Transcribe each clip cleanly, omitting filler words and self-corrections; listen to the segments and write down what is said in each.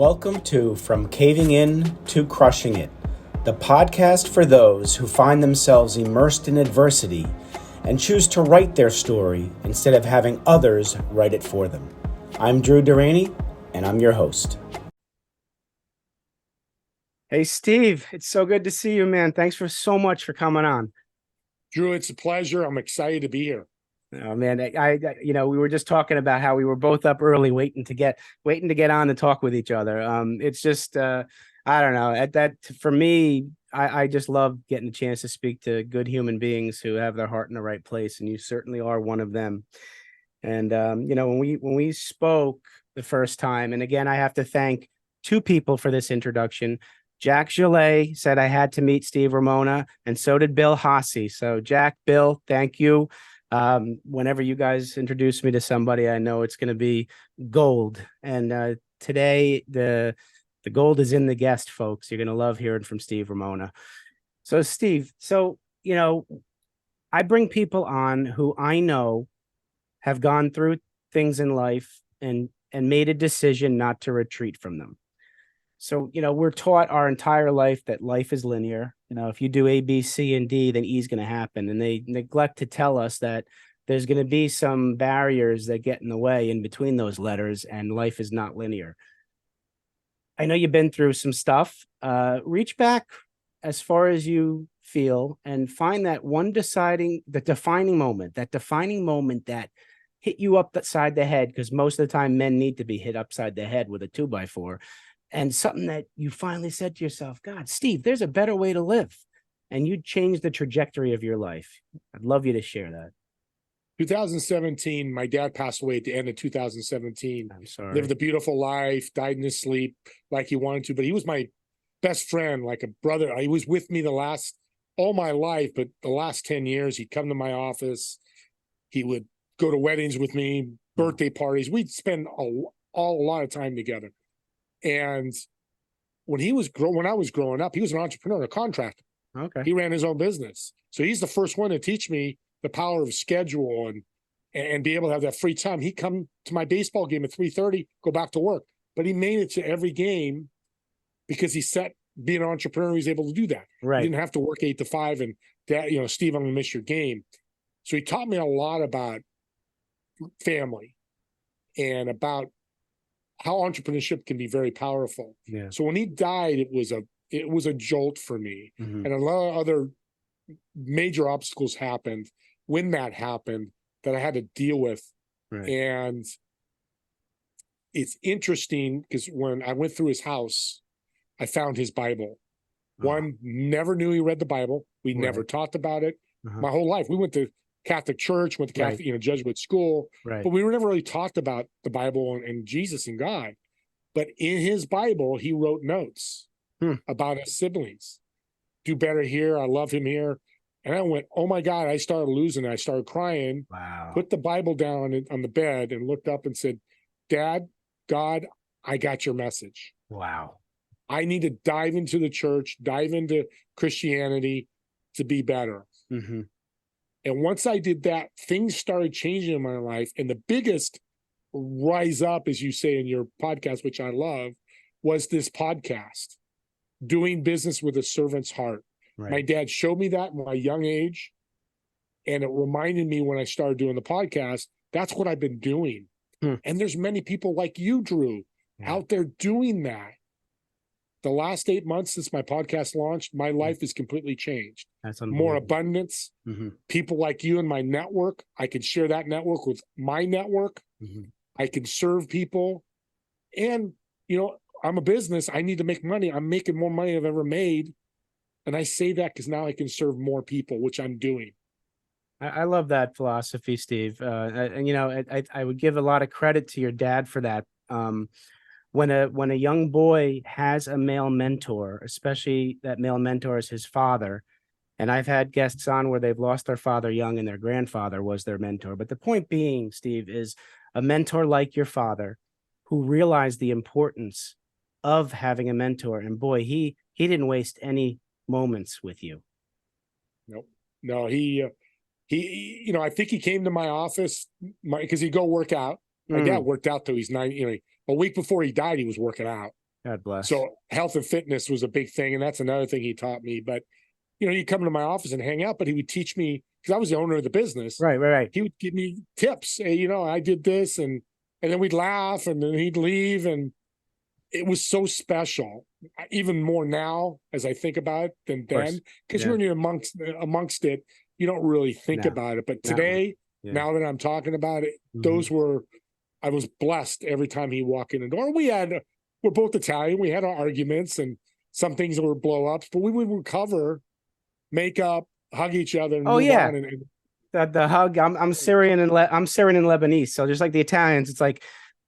Welcome to From Caving In to Crushing It, the podcast for those who find themselves immersed in adversity and choose to write their story instead of having others write it for them. I'm Deraney, and I'm your host. Hey, Steve, it's so good to see you, man. Thanks so much for coming on. Drew, it's a pleasure. I'm excited to be here. Oh man, we were just talking about how we were both up early, waiting to get on to talk with each other. It's just, I don't know. For me, I just love getting a chance to speak to good human beings who have their heart in the right place, and you certainly are one of them. And when we spoke the first time, and again, I have to thank two people for this introduction. Jack Gillet said I had to meet Steve Ramona, and so did Bill Hasse. So Jack, Bill, thank you. Whenever you guys introduce me to somebody, I know it's going to be gold. And today, the gold is in the guest, folks. You're going to love hearing from Steve Ramona. So, Steve, I bring people on who I know have gone through things in life and made a decision not to retreat from them. So, we're taught our entire life that life is linear. If you do A, B, C, and D, then E is going to happen. And they neglect to tell us that there's going to be some barriers that get in the way in between those letters, and life is not linear. I know you've been through some stuff. Reach back as far as you feel and find that defining moment that hit you upside the head, because most of the time men need to be hit upside the head with a 2x4. And something that you finally said to yourself, God, Steve, there's a better way to live. And you changed the trajectory of your life. I'd love you to share that. 2017, my dad passed away at the end of 2017. I'm sorry. Lived a beautiful life, died in his sleep like he wanted to. But he was my best friend, like a brother. He was with me all my life, but the last 10 years, he'd come to my office. He would go to weddings with me, birthday parties. We'd spend a lot of time together. And when I was growing up, he was an entrepreneur, a contractor. Okay. He ran his own business. So he's the first one to teach me the power of schedule and be able to have that free time. He'd come to my baseball game at 3:30, go back to work. But he made it to every game because being an entrepreneur, he was able to do that. Right. He didn't have to work 8 to 5 and Steve, I'm going to miss your game. So he taught me a lot about family and about how entrepreneurship can be very powerful. Yeah. So when he died, it was a jolt for me. Mm-hmm. And a lot of other major obstacles happened when that happened that I had to deal with. Right. And it's interesting because when I went through his house, I found his Bible. One, never knew he read the Bible. We never talked about it. My whole life. We went to Catholic church, went to Catholic, Jesuit school, but we were never really talked about the Bible and Jesus and God. But in his Bible, he wrote notes about his siblings. Do better here. I love him here. And I went, oh my God, I started losing it. I started crying. Wow. Put the Bible down on the bed and looked up and said, Dad, God, I got your message. Wow. I need to dive into the church, dive into Christianity to be better. Mm-hmm. And once I did that, things started changing in my life. And the biggest rise up, as you say in your podcast, which I love, was this podcast, Doing Business with a Servant's Heart. Right. My dad showed me that in my young age. And it reminded me when I started doing the podcast, that's what I've been doing. And there's many people like you, Drew, out there doing that. The last 8 months since my podcast launched, my life is completely changed. That's more abundance. People like you in my network. I can share that network with my network. I can serve people. And, I'm a business. I need to make money. I'm making more money than I've ever made. And I say that because now I can serve more people, which I'm doing. I love that philosophy, Steve. I would give a lot of credit to your dad for that. When a young boy has a male mentor, especially that male mentor is his father, and I've had guests on where they've lost their father young and their grandfather was their mentor. But the point being, Steve, is a mentor like your father who realized the importance of having a mentor. And boy, he didn't waste any moments with you. Nope. No, he I think he came to my office because he'd go work out. My dad worked out till he's 90. A week before he died, he was working out. God bless. So health and fitness was a big thing. And that's another thing he taught me. But, he'd come to my office and hang out, but he would teach me, because I was the owner of the business. Right, right, right. He would give me tips. Hey, I did this, and then we'd laugh, and then he'd leave. And it was so special, even more now as I think about it than Of course. then. Because Yeah. when you're amongst it, you don't really think No, about it. But not one. today, Yeah. now that I'm talking about it, I was blessed every time he walked in the door. We're both Italian. We had our arguments, and some things that were blow ups, but we would recover, make up, hug each other, and Oh move yeah. on. And The hug. I'm Syrian and I'm Syrian and Lebanese. So just like the Italians, it's like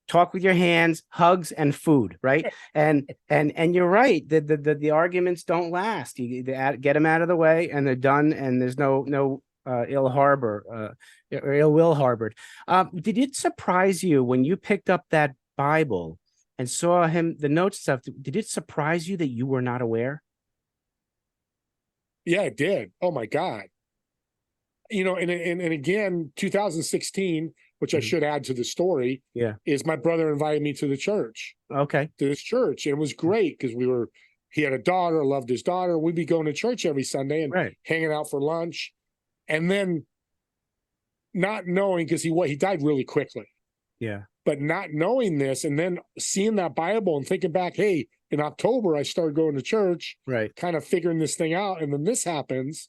talk with your hands, hugs, and food, right? And you're right. The arguments don't last. You get them out of the way, and they're done. And there's no ill harbor or ill will harbored. Did it surprise you when you picked up that Bible and saw the notes stuff? Did it surprise you that you were not aware? yeah, it did. Oh my God. And again, 2016, which I Mhm. should add to the story, Yeah. is my brother invited me to Okay. this church. And it was great because he had a daughter, loved his daughter. We'd be going to church every Sunday and Right. hanging out for lunch. And then not knowing, because he died really quickly, Yeah. but not knowing this, and then seeing that Bible and thinking back, hey, in October, I started going to church, Right. kind of figuring this thing out. And then this happens.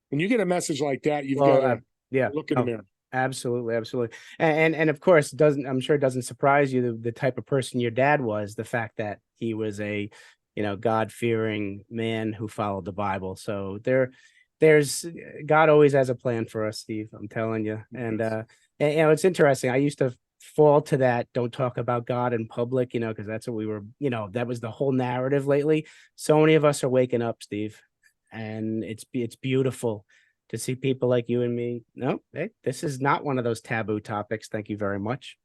When you get a message like that, you've got Well, to yeah. look in the Oh, mirror. absolutely, absolutely. And of course, I'm sure it doesn't surprise you the type of person your dad was, the fact that he was a, God-fearing man who followed the Bible. So there's God always has a plan for us, Steve. I'm telling you. And it's interesting. I used to fall to that, don't talk about God in public, because that's what we were, that was the whole narrative lately. So many of us are waking up, Steve, and it's beautiful to see people like you and me. No, hey, this is not one of those taboo topics. Thank you very much.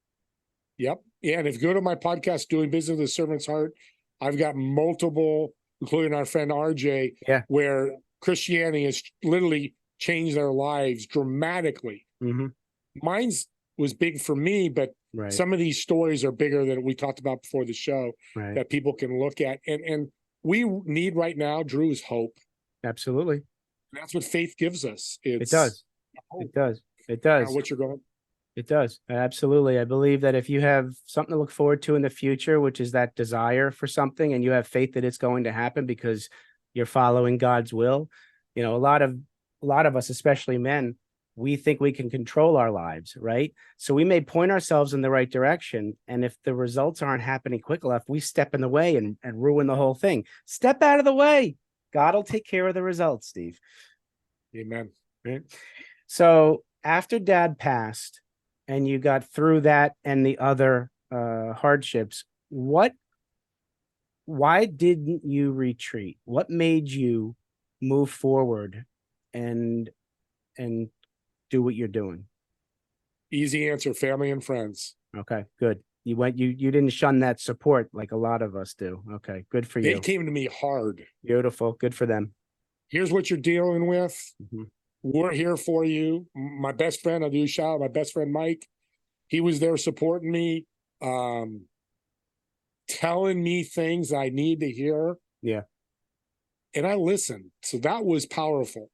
Yep. Yeah. And if you go to my podcast, Doing Business with a Servant's Heart, I've got multiple, including our friend RJ, Yeah. where Christianity has literally changed their lives dramatically. Mm-hmm. Mine's was big for me, but Right. some of these stories are bigger than we talked about before the show Right. that people can look at. And we need right now, Drew, is hope. Absolutely. And that's what faith gives us. It does. Hope. It does. It does. What you're going. It does. Absolutely. I believe that if you have something to look forward to in the future, which is that desire for something, and you have faith that it's going to happen because you're following God's will, a lot of us, especially men, we think we can control our lives, right? So we may point ourselves in the right direction. And if the results aren't happening quick enough, we step in the way and ruin the whole thing. Step out of the way. God will take care of the results, Steve. Amen. Right. So after Dad passed and you got through that and the other hardships, why didn't you retreat? What made you move forward and do what you're doing? Easy answer, family and friends. Okay, good. You didn't shun that support like a lot of us do. Okay, good for They you. came to me hard. Beautiful. Good for them. Here's what you're dealing with. Mm-hmm. We're here for you. My best friend, I'll do a shout out, my best friend Mike, he was there supporting me, telling me things I need to hear. Yeah. And I listened. So that was powerful.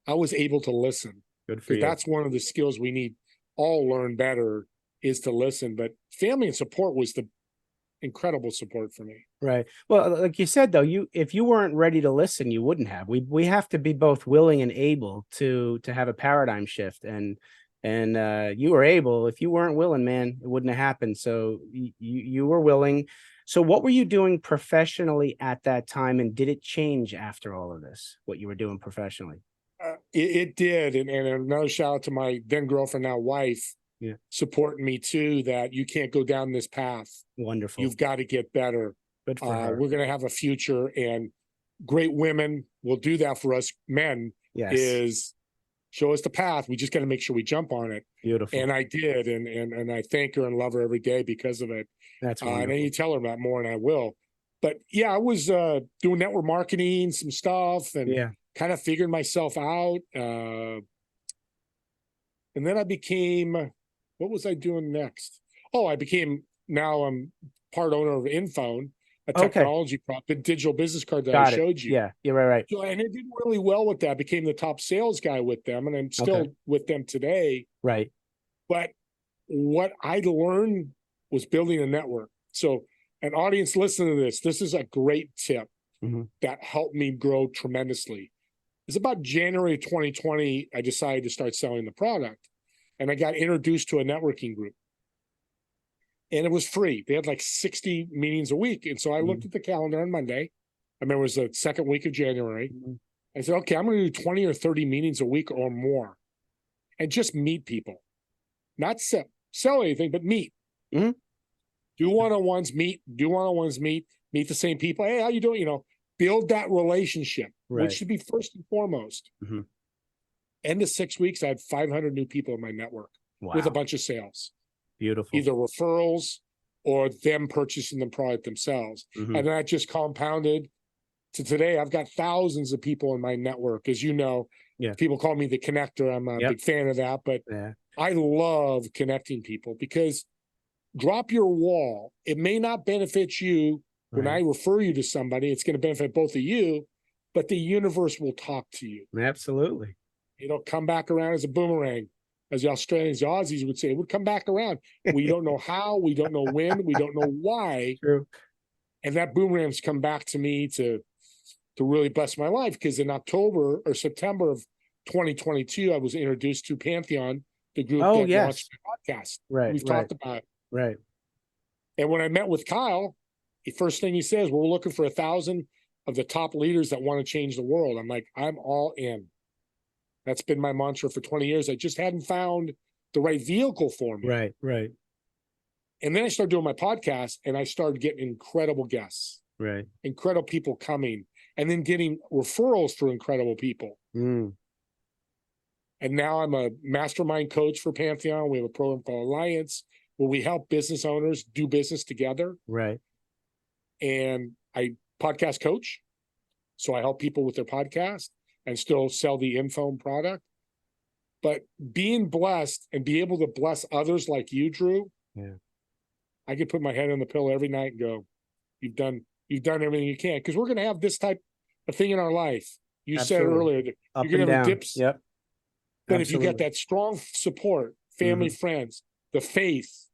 I was able to listen. Good for you. That's one of the skills we need all learn better, is to listen. But family and support was the incredible support for me. Right. Well, like you said, though, if you weren't ready to listen, you wouldn't have. We have to be both willing and able to have a paradigm shift. And you were able. If you weren't willing, man, it wouldn't have happened. So you were willing. So what were you doing professionally at that time, and did it change after all of this? What you were doing professionally? It did. And another shout out to my then girlfriend, now wife, supporting me too, that you can't go down this path. Wonderful. You've got to get better. Good for her. We're going to have a future, and great women will do that for us. Men is show us the path. We just got to make sure we jump on it. Beautiful. And I did. And I thank her and love her every day because of it. That's wonderful. And I need to tell her about more, and I will. But yeah, I was doing network marketing, some stuff, and kind of figured myself out. And then I became, what was I doing next? Oh, now I'm part owner of Infone, a Okay. technology product, the digital business card that I Got it. showed you. Yeah, you're right. So, and it did really well with that. Became the top sales guy with them, and I'm still with them today. Right. But what I learned was building a network. So, an audience, listen to this. This is a great tip that helped me grow tremendously. It's about January 2020. I decided to start selling the product, and I got introduced to a networking group. And it was free. They had like 60 meetings a week. And so I looked at the calendar on Monday. I remember it was the second week of January. I said, okay, I'm going to do 20 or 30 meetings a week or more and just meet people. Not sell anything, but meet. Do one-on-ones, meet the same people. Hey, how you doing? You know, build that relationship, which should be first and foremost. End of 6 weeks, I had 500 new people in my network with a bunch of sales. Beautiful. Either referrals or them purchasing the product themselves. And that just compounded to today. I've got thousands of people in my network. As you know, people call me the connector. I'm a big fan of that, but I love connecting people because drop your wall. It may not benefit you when I refer you to somebody. It's going to benefit both of you, but the universe will talk to you. Absolutely. It'll come back around as a boomerang. As the Australians, the Aussies would say, it would come back around. We don't know how, we don't know when, we don't know why. True. And that boomerang's come back to me to really bless my life. Because in October or September of 2022, I was introduced to Pantheon, the group that launched my podcast. We've talked about it. Right. And when I met with Kyle, the first thing he says, we're looking for 1,000 of the top leaders that want to change the world. I'm like, I'm all in. That's been my mantra for 20 years. I just hadn't found the right vehicle for me. Right. And then I started doing my podcast and I started getting incredible guests. Incredible people coming and then getting referrals through incredible people. And now I'm a mastermind coach for Pantheon. We have a program called Alliance where we help business owners do business together. And I podcast coach. So I help people with their podcast and still sell the info product. But being blessed and be able to bless others like you, Drew, I could put my head on the pillow every night and go, you've done everything you can. Because we're going to have this type of thing in our life. You said earlier, Up you're going and to have down. dips. But if you get that strong support, family, friends, the faith,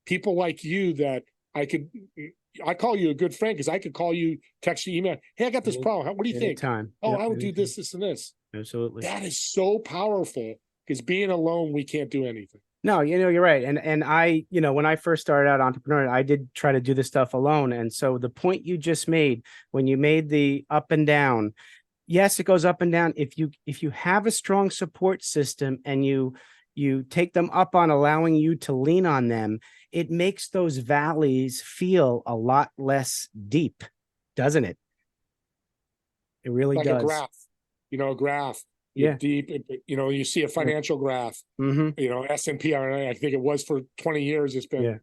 people like you that I call you a good friend because I could call you, text you, email. Hey, I got this problem. What do you think? Oh, I would do this, this, and this. Absolutely. That is so powerful because being alone, we can't do anything. No, you're right. And I, when I first started out entrepreneur, I did try to do this stuff alone. And so the point you just made, when you made the up and down, yes, it goes up and down. If you have a strong support system and you take them up on allowing you to lean on them, it makes those valleys feel a lot less deep, doesn't it? It really like does. A graph. Deep. You see a financial graph. S&P. I think it was for 20 years. It's been.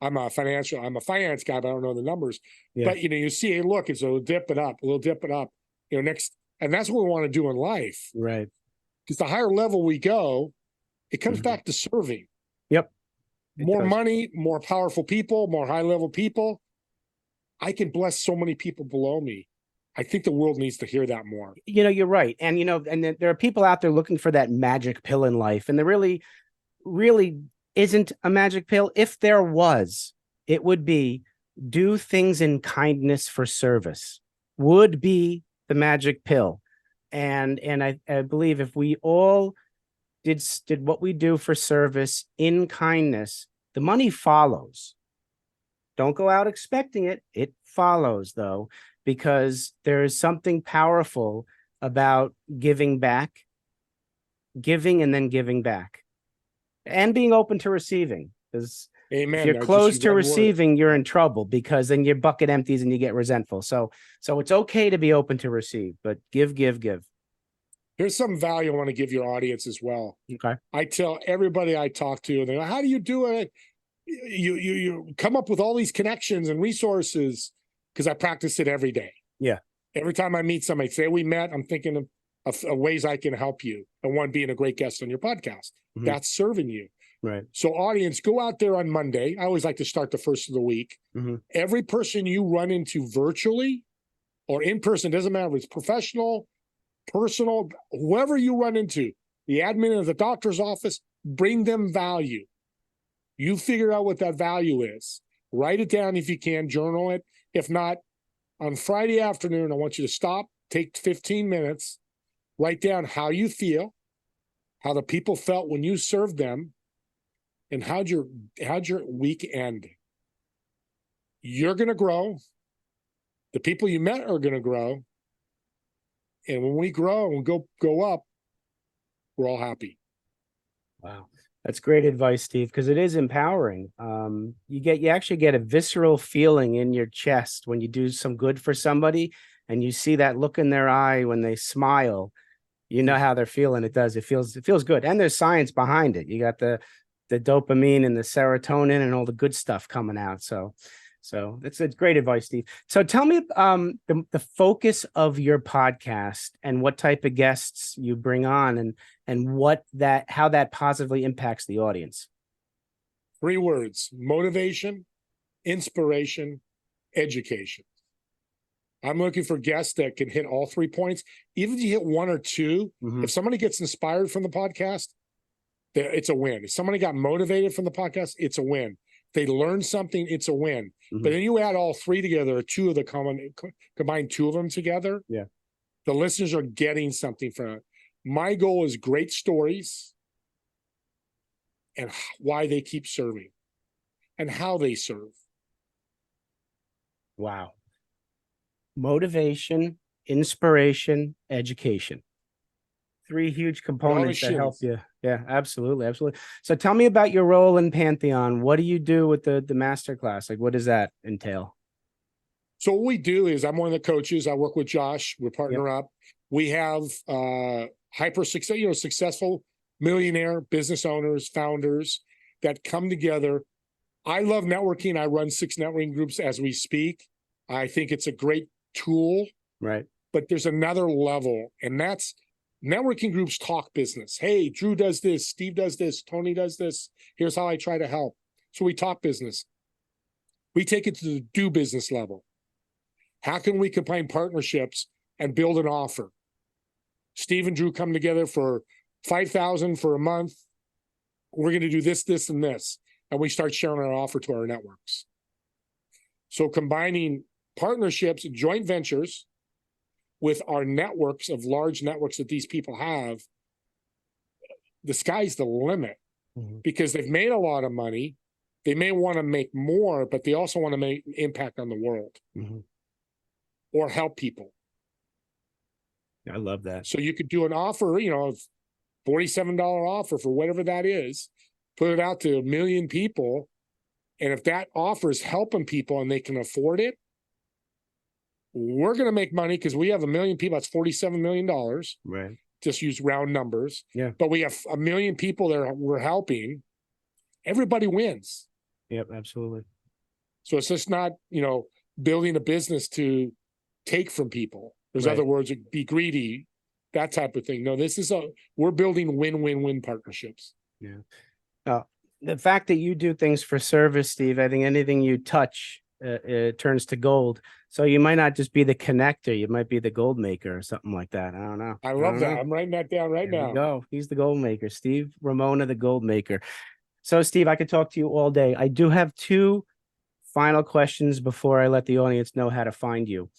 I'm a finance guy, but I don't know the numbers. But you see, hey, look, it's a little dip it up. Next, and that's what we want to do in life. Right. Because the higher level we go, it comes back to serving. More money, more powerful people, more high-level people. I can bless so many people below me. I think the world needs to hear that more. You're right. And, and there are people out there looking for that magic pill in life. And there really, really isn't a magic pill. If there was, it would be do things in kindness for service would be the magic pill. And I believe if we all did what we do for service in kindness, the money follows. Don't go out expecting it. It follows, though, because there is something powerful about giving back, giving and then giving back, and being open to receiving. Because if you're closed to receiving, you're in trouble because then your bucket empties and you get resentful. So it's okay to be open to receive, but give. Here's some value I want to give your audience as well. Okay. I tell everybody I talk to, they go, how do you do it? You come up with all these connections and resources because I practice it every day. Every time I meet somebody, say we met, I'm thinking of, of ways I can help you. And one being a great guest on your podcast. That's serving you. Right. So audience, go out there on Monday. I always like to start the first of the week. Every person you run into virtually or in person, doesn't matter if it's professional, personal, whoever you run into, the admin of the doctor's office, bring them value. You figure out what that value is. Write it down if you can, journal it. If not, on Friday afternoon, I want you to stop, take 15 minutes, write down how you feel, how the people felt when you served them, and how'd your week end. You're going to grow. The people you met are going to grow. And when we grow and go up, we're all happy. Wow. That's great advice, Steve, because it is empowering. You actually get a visceral feeling in your chest when you do some good for somebody and you see that look in their eye when they smile. You know how they're feeling. It does. It feels good. And there's science behind it. You got the dopamine and the serotonin and all the good stuff coming out. So it's great advice, Steve. So tell me the focus of your podcast and what type of guests you bring on and how that positively impacts the audience. 3 words: motivation, inspiration, education. I'm looking for guests that can hit all 3 points. Even if you hit 1 or 2, if somebody gets inspired from the podcast, it's a win. If somebody got motivated from the podcast, it's a win. If they learned something, it's a win. But then you add all 3 together, or 2 of the combine 2 of them together. Yeah. The listeners are getting something from it. My goal is great stories and why they keep serving and how they serve. Wow. Motivation, inspiration, education. 3 huge components that help you. Yeah, absolutely. Absolutely. So tell me about your role in Pantheon. What do you do with the masterclass? Like, what does that entail? So what we do is I'm one of the coaches. I work with Josh. We're partner up. We have successful millionaire business owners, founders that come together. I love networking. I run 6 networking groups as we speak. I think it's a great tool. Right. But there's another level, and that's networking groups talk business. Hey, Drew does this, Steve does this, Tony does this. Here's how I try to help. So we talk business. We take it to the do business level. How can we combine partnerships and build an offer? Steve and Drew come together for $5,000 for a month. We're going to do this, this, and this. And we start sharing our offer to our networks. So combining partnerships, joint ventures with our networks of large networks that these people have, the sky's the limit because they've made a lot of money. They may want to make more, but they also want to make an impact on the world or help people. I love that. So you could do an offer, $47 offer for whatever that is, put it out to 1 million people. And if that offer is helping people and they can afford it, we're going to make money because we have 1 million people. That's $47 million. Right. Just use round numbers. Yeah. But we have 1 million people that we're helping. Everybody wins. Yep, absolutely. So it's just not, building a business to take from people. There's other words, be greedy, that type of thing. No, we're building win-win-win partnerships. Yeah. The fact that you do things for service, Steve, I think anything you touch, it turns to gold. So you might not just be the connector, you might be the gold maker or something like that. I don't know. I love that. I'm writing that down right now. Go. He's the gold maker. Steve Ramona, the gold maker. So Steve, I could talk to you all day. I do have 2 final questions before I let the audience know how to find you.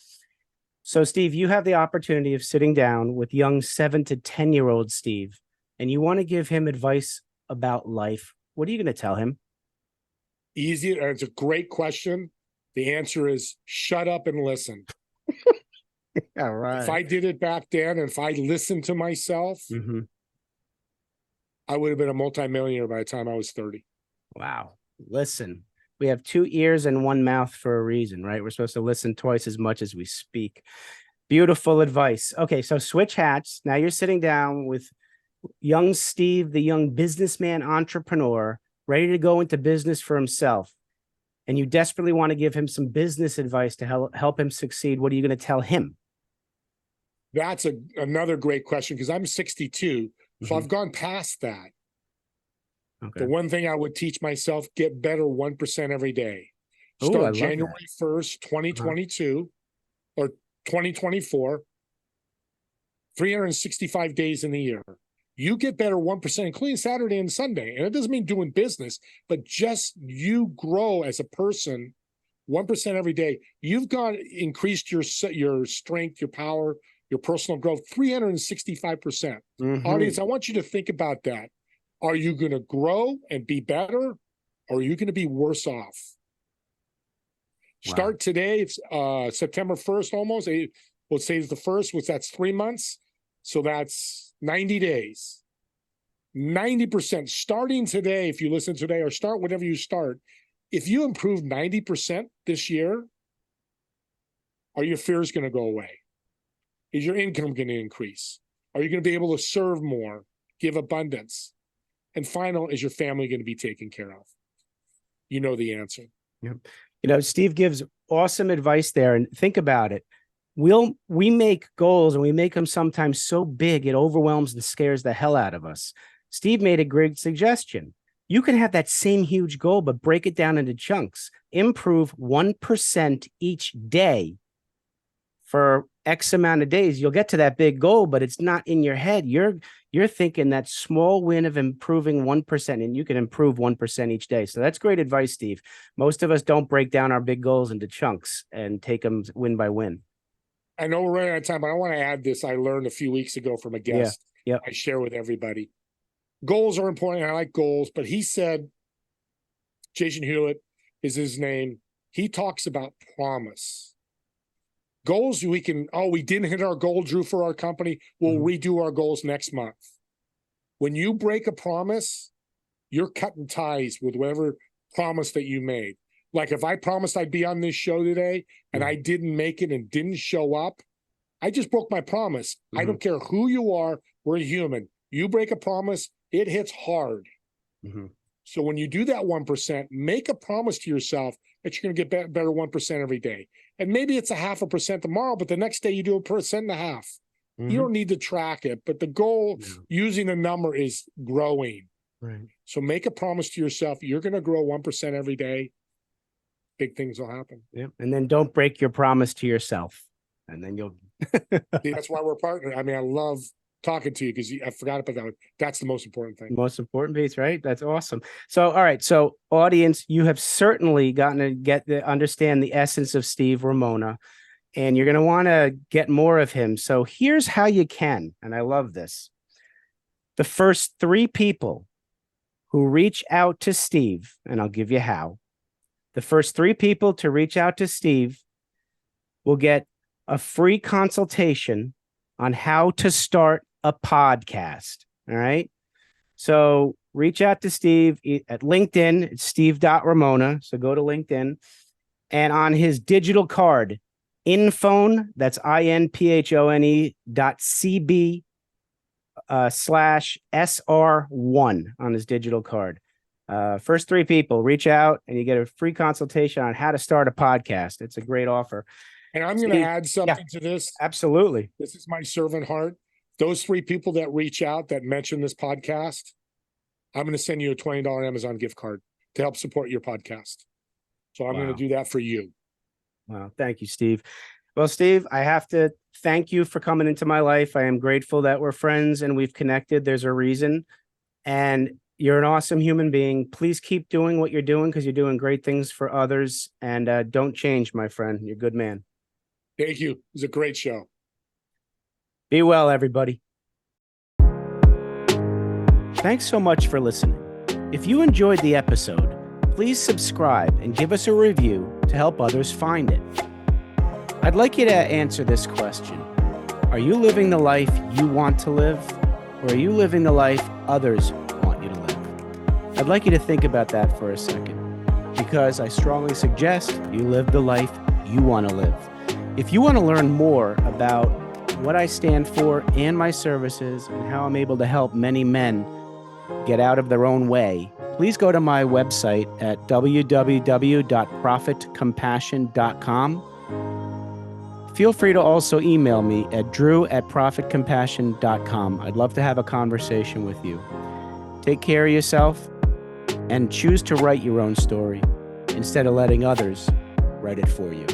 So Steve, you have the opportunity of sitting down with young 7 to 10-year-old Steve, and you want to give him advice about life. What are you going to tell him? Easy. It's a great question. The answer is shut up and listen. All right. If I did it back then, and if I listened to myself, I would have been a multimillionaire by the time I was 30. Wow. Listen, we have 2 ears and 1 mouth for a reason, right? We're supposed to listen twice as much as we speak. Beautiful advice. Okay, so switch hats. Now you're sitting down with young Steve, the young businessman entrepreneur, ready to go into business for himself. And you desperately want to give him some business advice to help him succeed. What are you going to tell him? That's another great question because I'm 62. So I've gone past that. Okay. The one thing I would teach myself, get better 1% every day. Oh, I Start love January 1st, 2022 or 2024, 365 days in the year. You get better 1%, including Saturday and Sunday. And it doesn't mean doing business, but just you grow as a person 1% every day. You've got increased your strength, your power, your personal growth 365%. Audience, I want you to think about that. Are you going to grow and be better, or are you going to be worse off? Wow. Start today. It's September 1st almost. Let's say it's the 1st, which that's 3 months. So that's 90 days. 90% starting today, if you listen today, or start whenever you start. If you improve 90% this year, are your fears going to go away? Is your income going to increase? Are you going to be able to serve more, give abundance? And final, is your family going to be taken care of? You know the answer. Yep. You know, Steve gives awesome advice there. And think about it. We make goals and we make them sometimes so big, it overwhelms and scares the hell out of us. Steve made a great suggestion. You can have that same huge goal, but break it down into chunks. Improve 1% each day for X amount of days. You'll get to that big goal, but it's not in your head. You're thinking that small win of improving 1%, and you can improve 1% each day. So that's great advice, Steve. Most of us don't break down our big goals into chunks and take them win by win. I know we're running out of time, but I want to add this. I learned a few weeks ago from a guest. Yeah. I share with everybody. Goals are important. I like goals, but he said, Jason Hewlett is his name. He talks about promise. Goals, we didn't hit our goal, Drew, for our company. We'll redo our goals next month. When you break a promise, you're cutting ties with whatever promise that you made. Like if I promised I'd be on this show today and I didn't make it and didn't show up, I just broke my promise. I don't care who you are. We're human. You break a promise, it hits hard. So when you do that 1%, make a promise to yourself that you're going to get better 1% every day. And maybe it's 0.5% tomorrow, but the next day you do 1.5%. You don't need to track it, but the goal using a number is growing. Right. So make a promise to yourself. You're going to grow 1% every day. Big things will happen. Yeah. And then don't break your promise to yourself. And then you'll. See, that's why we're partners. I mean, I love talking to you because I forgot about that. That's the most important thing. Most important piece, right? That's awesome. So, all right. So, audience, you have certainly gotten to understand the essence of Steve Ramona, and you're going to want to get more of him. So, here's how you can, and I love this. The first 3 people who reach out to Steve, and I'll give you how. The first 3 people to reach out to Steve will get a free consultation on how to start a podcast. All right. So reach out to Steve at LinkedIn. It's steve.ramona. So go to LinkedIn, and on his digital card, infone, that's INPHONE.CB /SR1 on his digital card. First 3 people reach out and you get a free consultation on how to start a podcast. It's a great offer. And I'm going to add something to this. Absolutely. This is my servant heart. Those 3 people that reach out that mention this podcast, I'm going to send you a $20 Amazon gift card to help support your podcast. So I'm going to do that for you. Wow. Thank you, Steve. Well, Steve, I have to thank you for coming into my life. I am grateful that we're friends and we've connected. There's a reason. And you're an awesome human being. Please keep doing what you're doing because you're doing great things for others. And don't change, my friend. You're a good man. Thank you. It was a great show. Be well, everybody. Thanks so much for listening. If you enjoyed the episode, please subscribe and give us a review to help others find it. I'd like you to answer this question. Are you living the life you want to live, or are you living the life others want you to live? I'd like you to think about that for a second, because I strongly suggest you live the life you want to live. If you want to learn more about what I stand for and my services and how I'm able to help many men get out of their own way, please go to my website at www.profitcompassion.com. Feel free to also email me at drew@profitcompassion.com. I'd love to have a conversation with you. Take care of yourself, and choose to write your own story instead of letting others write it for you.